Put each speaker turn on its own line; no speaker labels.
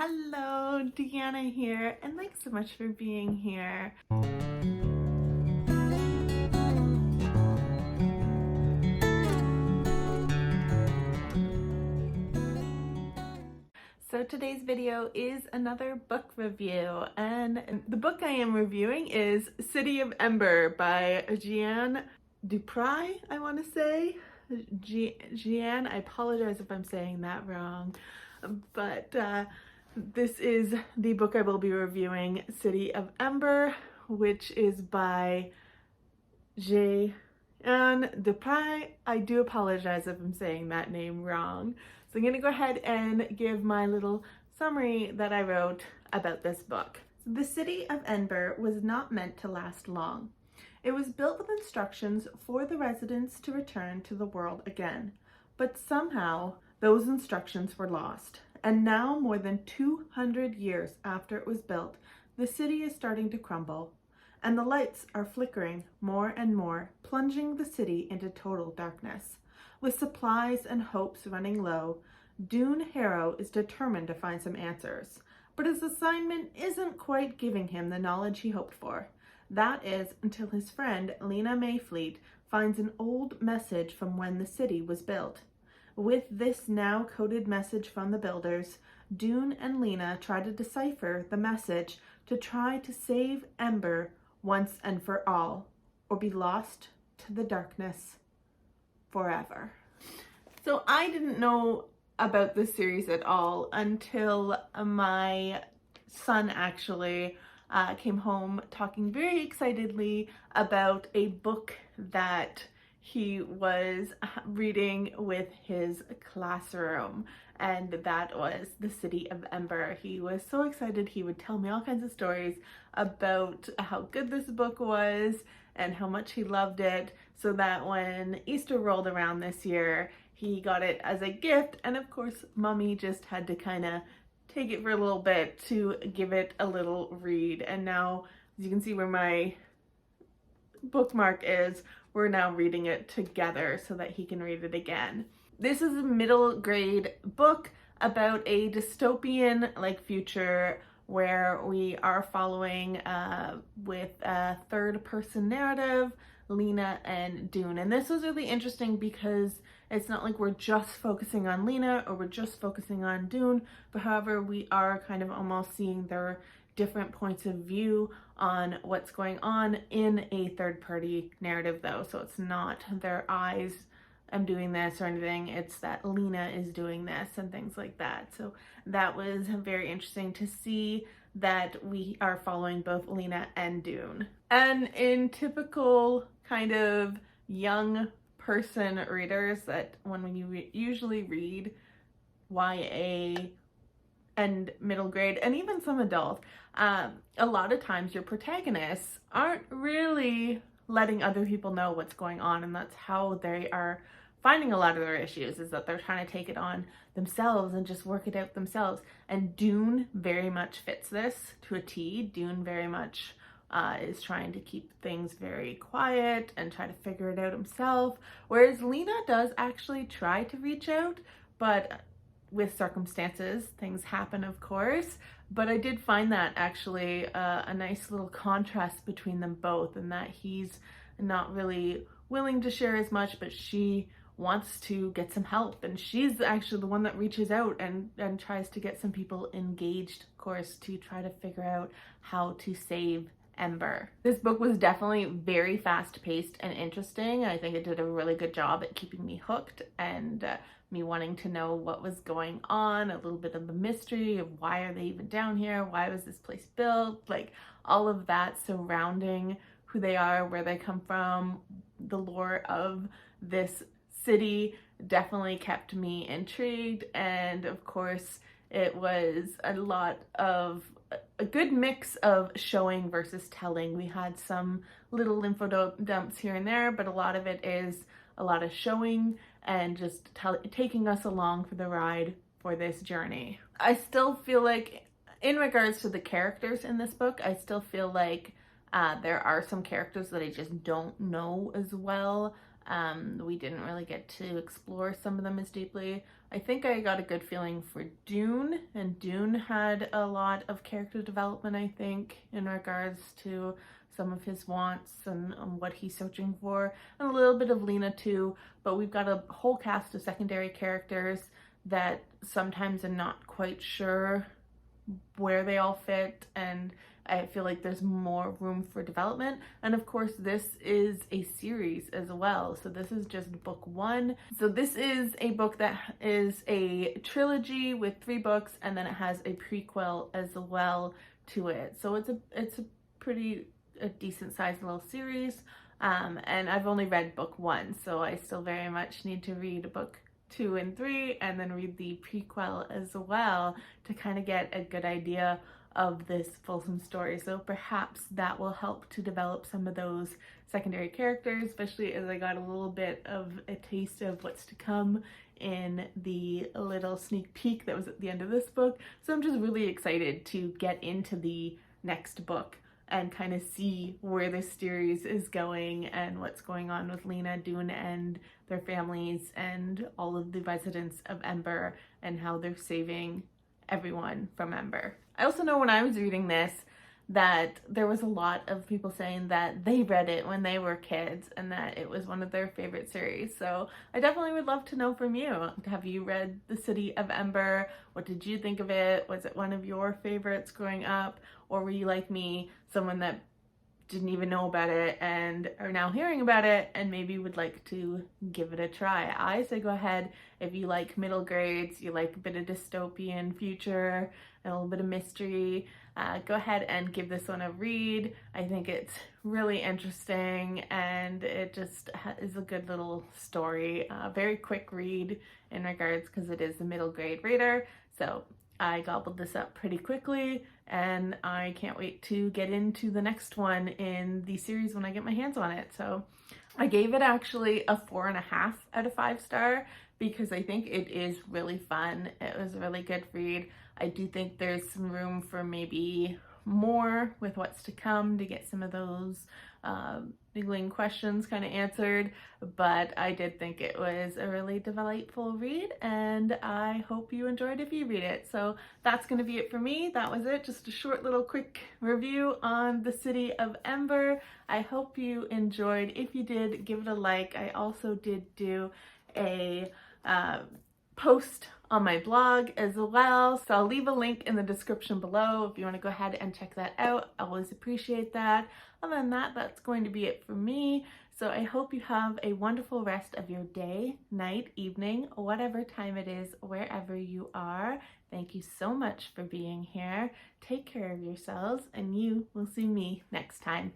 Hello, Deanna here, and thanks so much for being here. So today's video is another book review, and the book I am reviewing is City of Ember by Jeanne DuPrau, I want to say. Jeanne, I apologize if I'm saying that wrong, but this is the book I will be reviewing, City of Ember, which is by Jeanne DuPrau. I do apologize if I'm saying that name wrong. So I'm going to go ahead and give my little summary that I wrote about this book. The City of Ember was not meant to last long. It was built with instructions for the residents to return to the world again. But somehow those instructions were lost. And now, more than 200 years after it was built, the city is starting to crumble. And the lights are flickering more and more, plunging the city into total darkness. With supplies and hopes running low, Doon Harrow is determined to find some answers. But his assignment isn't quite giving him the knowledge he hoped for. That is until his friend Lina Mayfleet finds an old message from when the city was built. With this now coded message from the builders, Doon and Lina try to decipher the message to try to save Ember once and for all, or be lost to the darkness forever. So I didn't know about this series at all until my son actually came home talking very excitedly about a book that he was reading with his classroom, and that was The City of Ember. He was so excited he would tell me all kinds of stories about how good this book was and how much he loved it, so that when Easter rolled around this year, he got it as a gift, and of course mommy just had to kind of take it for a little bit to give it a little read. And now, as you can see where my bookmark is, we're now reading it together so that he can read it again. This is a middle grade book about a dystopian future where we are following with a third person narrative, Lina and Doon. And this was really interesting because it's not like we're just focusing on Lina or we're just focusing on Doon, but however we are kind of almost seeing their different points of view on what's going on in a third party narrative though. So it's not their eyes, I'm doing this or anything, it's that Lina is doing this and things like that. So that was very interesting to see that we are following both Lina and Doon. And in typical kind of young person readers, that when you usually read YA and middle grade and even some adult, a lot of times your protagonists aren't really letting other people know what's going on, and that's how they are finding a lot of their issues, is that they're trying to take it on themselves and just work it out themselves. And Doon very much fits this to a T. Doon very much is trying to keep things very quiet and try to figure it out himself, whereas Lina does actually try to reach out, but with circumstances, things happen, of course. But I did find that actually a nice little contrast between them both, and that he's not really willing to share as much, but she wants to get some help, and she's actually the one that reaches out and tries to get some people engaged, of course, to try to figure out how to save Ember. This book was definitely very fast-paced and interesting. I think it did a really good job at keeping me hooked and me wanting to know what was going on, a little bit of the mystery of why are they even down here, why was this place built, all of that surrounding who they are, where they come from, the lore of this city definitely kept me intrigued. And of course it was a good mix of showing versus telling. We had some little info dumps here and there, but a lot of it is a lot of showing and just taking us along for the ride for this journey. I still feel like, in regards to the characters in this book, I still feel like there are some characters that I just don't know as well We didn't really get to explore some of them as deeply. I think I got a good feeling for Doon, and Doon had a lot of character development, I think, in regards to some of his wants and what he's searching for, and a little bit of Lina too, but we've got a whole cast of secondary characters that sometimes I'm not quite sure where they all fit, and I feel like there's more room for development. And of course, this is a series as well. So this is just book one. So this is a book that is a trilogy with 3 books, and then it has a prequel as well to it. So it's a pretty decent sized little series. And I've only read book 1, so I still very much need to read book 2 and 3 and then read the prequel as well to kind of get a good idea of this fulsome story. So perhaps that will help to develop some of those secondary characters, especially as I got a little bit of a taste of what's to come in the little sneak peek that was at the end of this book. So I'm just really excited to get into the next book and kind of see where this series is going and what's going on with Lina, Doon, and their families and all of the residents of Ember and how they're saving everyone from Ember. I also know when I was reading this that there was a lot of people saying that they read it when they were kids and that it was one of their favorite series. So I definitely would love to know from you. Have you read The City of Ember? What did you think of it? Was it one of your favorites growing up? Or were you like me, someone that didn't even know about it and are now hearing about it and maybe would like to give it a try? I say go ahead. If you like middle grades, you like a bit of dystopian future and a little bit of mystery, go ahead and give this one a read. I think it's really interesting and it just is a good little story. Very quick read in regards because it is a middle grade reader. So I gobbled this up pretty quickly and I can't wait to get into the next one in the series when I get my hands on it. So I gave it actually a 4.5 out of 5 star because I think it is really fun. It was a really good read. I do think there's some room for maybe more with what's to come to get some of those niggling questions kind of answered, but I did think it was a really delightful read and I hope you enjoyed if you read it. So that's going to be it for me. That was it. Just a short little quick review on The City of Ember. I hope you enjoyed. If you did, give it a like. I also did do a post on my blog as well, so I'll leave a link in the description below if you want to go ahead and check that out. I always appreciate that. Other than that, that's going to be it for me. So I hope you have a wonderful rest of your day, night, evening, whatever time it is, wherever you are. Thank you so much for being here. Take care of yourselves, and you will see me next time.